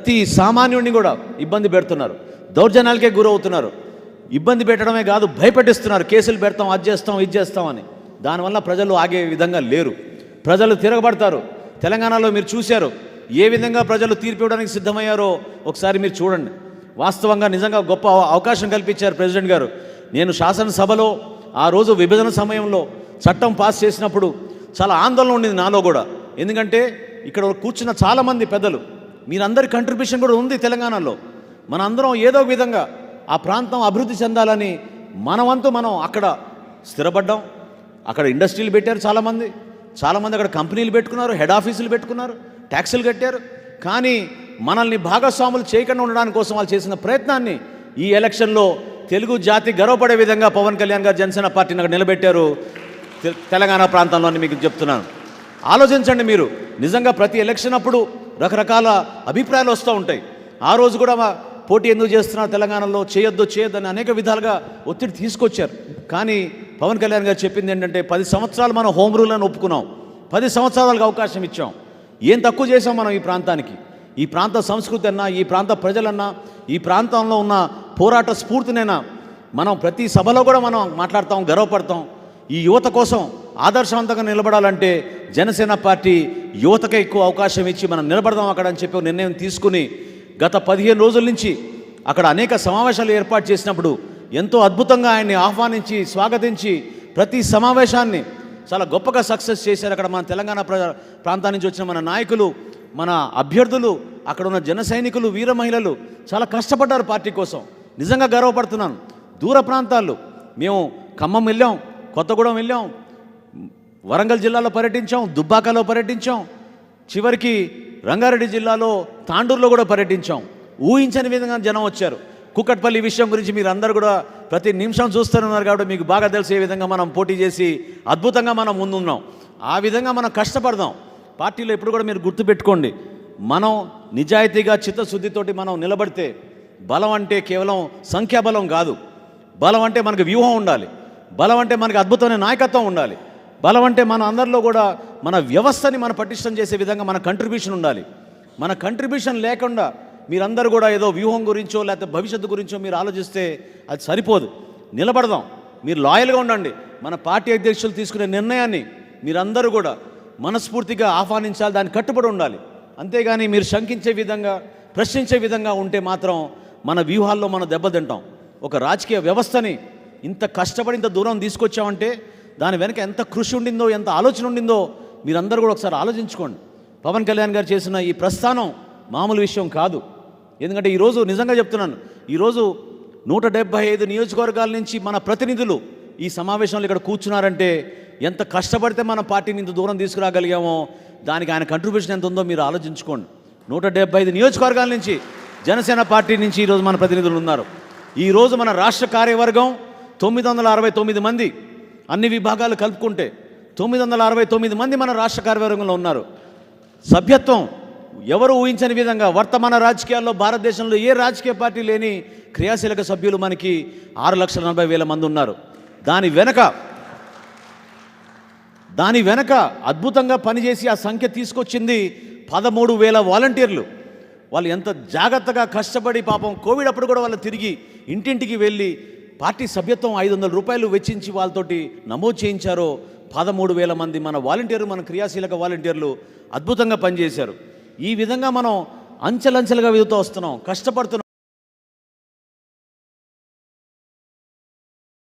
ప్రతి సామాన్యుడిని కూడా ఇబ్బంది పెడుతున్నారు, దౌర్జన్యాలకే గురవుతున్నారు. ఇబ్బంది పెట్టడమే కాదు, భయపెట్టిస్తున్నారు. కేసులు పెడతాం, అది చేస్తాం, ఇది చేస్తామని. దానివల్ల ప్రజలు ఆగే విధంగా లేరు. ప్రజలు తిరగబడతారు. తెలంగాణలో మీరు చూశారు ఏ విధంగా ప్రజలు తీర్పు ఇవ్వడానికి సిద్ధమయ్యారో ఒకసారి మీరు చూడండి. వాస్తవంగా నిజంగా గొప్ప అవకాశం కల్పించారు ప్రెసిడెంట్ గారు. నేను శాసనసభలో ఆ రోజు విభజన సమయంలో చట్టం పాస్ చేసినప్పుడు చాలా ఆందోళన ఉండింది నాలో కూడా. ఎందుకంటే ఇక్కడ కూర్చున్న చాలామంది పెద్దలు, మీరందరి కంట్రిబ్యూషన్ కూడా ఉంది తెలంగాణలో. మన అందరం ఏదో విధంగా ఆ ప్రాంతం అభివృద్ధి చెందాలని మన వంతు మనం అక్కడ స్థిరపడ్డాం. అక్కడ ఇండస్ట్రీలు పెట్టారు చాలామంది అక్కడ కంపెనీలు పెట్టుకున్నారు, హెడ్ ఆఫీసులు పెట్టుకున్నారు, ట్యాక్సులు కట్టారు. కానీ మనల్ని భాగస్వాములు చేయకుండా ఉండడానికి కోసం వాళ్ళు చేసిన ప్రయత్నాన్ని ఈ ఎలక్షన్లో తెలుగు జాతి గర్వపడే విధంగా పవన్ కళ్యాణ్ గారు జనసేన పార్టీని అక్కడ నిలబెట్టారు తెలంగాణ ప్రాంతంలో అని మీకు చెప్తున్నాను. ఆలోచించండి మీరు. నిజంగా ప్రతి ఎలక్షన్ అప్పుడు రకరకాల అభిప్రాయాలు వస్తూ ఉంటాయి. ఆ రోజు కూడా పోటీ ఎందుకు చేస్తున్నారు తెలంగాణలో, చేయొద్దని అనేక విధాలుగా ఒత్తిడి తీసుకొచ్చారు. కానీ పవన్ కళ్యాణ్ గారు చెప్పింది ఏంటంటే 10 సంవత్సరాలు మనం హోమ్ రూల్ అని ఒప్పుకున్నాం, 10 సంవత్సరాలకు అవకాశం ఇచ్చాం. ఏం తక్కువ చేసాం మనం ఈ ప్రాంతానికి? ఈ ప్రాంత సంస్కృతి అన్నా, ఈ ప్రాంత ప్రజలన్నా, ఈ ప్రాంతంలో ఉన్న పోరాట స్ఫూర్తినైనా మనం ప్రతి సభలో కూడా మనం మాట్లాడతాం, గర్వపడతాం. ఈ యువత కోసం ఆదర్శవంతంగా నిలబడాలంటే జనసేన పార్టీ యువతకే ఎక్కువ అవకాశం ఇచ్చి మనం నిలబడదాం అక్కడ అని చెప్పి నిర్ణయం తీసుకుని గత 15 రోజుల నుంచి అక్కడ అనేక సమావేశాలు ఏర్పాటు చేసినప్పుడు ఎంతో అద్భుతంగా ఆయన్ని ఆహ్వానించి స్వాగతించి ప్రతి సమావేశాన్ని చాలా గొప్పగా సక్సెస్ చేశారు. అక్కడ మన తెలంగాణ ప్రాంతాల నుంచి వచ్చిన మన నాయకులు, మన అభ్యర్థులు, అక్కడ ఉన్న జన సైనికులు, వీర మహిళలు చాలా కష్టపడ్డారు పార్టీ కోసం. నిజంగా గర్వపడుతున్నాను. దూర ప్రాంతాల్లో మేము ఖమ్మం వెళ్ళాం, కొత్తగూడెం వెళ్ళాం, వరంగల్ జిల్లాలో పర్యటించాం, దుబ్బాకలో పర్యటించాం, చివరికి రంగారెడ్డి జిల్లాలో తాండూరులో కూడా పర్యటించాం. ఊహించని విధంగా జనం వచ్చారు. కుక్కట్పల్లి విషయం గురించి మీరు అందరూ కూడా ప్రతి నిమిషం చూస్తున్నారు కాబట్టి మీకు బాగా తెలిసే విధంగా మనం పోటీ చేసి అద్భుతంగా మనం ముందున్నాం. ఆ విధంగా మనం కష్టపడదాం. పార్టీలో ఎప్పుడు కూడా మీరు గుర్తుపెట్టుకోండి, మనం నిజాయితీగా చిత్తశుద్ధితోటి మనం నిలబడితే బలం అంటే కేవలం సంఖ్యాబలం కాదు. బలం అంటే మనకు వ్యూహం ఉండాలి, బలం అంటే మనకు అద్భుతమైన నాయకత్వం ఉండాలి, బలం అంటే మన అందరిలో కూడా మన వ్యవస్థని మనం పటిష్టం చేసే విధంగా మన కంట్రిబ్యూషన్ ఉండాలి. మన కంట్రిబ్యూషన్ లేకుండా మీరందరూ కూడా ఏదో వ్యూహం గురించో లేకపోతే భవిష్యత్తు గురించో మీరు ఆలోచిస్తే అది సరిపోదు. నిలబడదాం. మీరు లాయల్గా ఉండండి. మన పార్టీ అధ్యక్షులు తీసుకునే నిర్ణయాన్ని మీరందరూ కూడా మనస్ఫూర్తిగా ఆహ్వానించాలి, దాన్ని కట్టుబడి ఉండాలి. అంతేగాని మీరు శంకించే విధంగా, ప్రశ్నించే విధంగా ఉంటే మాత్రం మన వ్యూహాల్లో మనం దెబ్బతింటాం. ఒక రాజకీయ వ్యవస్థని ఇంత కష్టపడి ఇంత దూరం తీసుకొచ్చామంటే దాని వెనక ఎంత కృషి ఉండిందో, ఎంత ఆలోచన ఉండిందో మీరందరూ కూడా ఒకసారి ఆలోచించుకోండి. పవన్ కళ్యాణ్ గారు చేసిన ఈ ప్రస్థానం మామూలు విషయం కాదు. ఎందుకంటే ఈరోజు నిజంగా చెప్తున్నాను, ఈరోజు 175 నియోజకవర్గాల నుంచి మన ప్రతినిధులు ఈ సమావేశంలో ఇక్కడ కూర్చున్నారంటే ఎంత కష్టపడితే మన పార్టీని ఇంత దూరం తీసుకురాగలిగామో దానికి ఆయన కంట్రిబ్యూషన్ ఎంత ఉందో మీరు ఆలోచించుకోండి. 175 నియోజకవర్గాల నుంచి జనసేన పార్టీ నుంచి ఈరోజు మన ప్రతినిధులు ఉన్నారు. ఈరోజు మన రాష్ట్ర కార్యవర్గం 969 మంది, అన్ని విభాగాలు కలుపుకుంటే 969 మంది మన రాష్ట్ర కార్యవర్గంలో ఉన్నారు. సభ్యత్వం ఎవరు ఊహించని విధంగా వర్తమాన రాజకీయాల్లో భారతదేశంలో ఏ రాజకీయ పార్టీ లేని క్రియాశీలక సభ్యులు మనకి 6,40,000 మంది ఉన్నారు. దాని వెనక అద్భుతంగా పనిచేసి ఆ సంఖ్య తీసుకొచ్చింది 13,000 వాలంటీర్లు. వాళ్ళు ఎంత జాగ్రత్తగా కష్టపడి పాపం కోవిడ్ అప్పుడు కూడా వాళ్ళు తిరిగి ఇంటింటికి వెళ్ళి పార్టీ సభ్యత్వం 500 రూపాయలు వెచ్చించి వాళ్ళతోటి నమోదు చేయించారో 13,000 మంది మన వాలంటీర్లు, మన క్రియాశీలక వాలంటీర్లు అద్భుతంగా పనిచేశారు. ఈ విధంగా మనం అంచెలంచెలుగా వెళ్తూ వస్తున్నాం, కష్టపడుతున్నాం.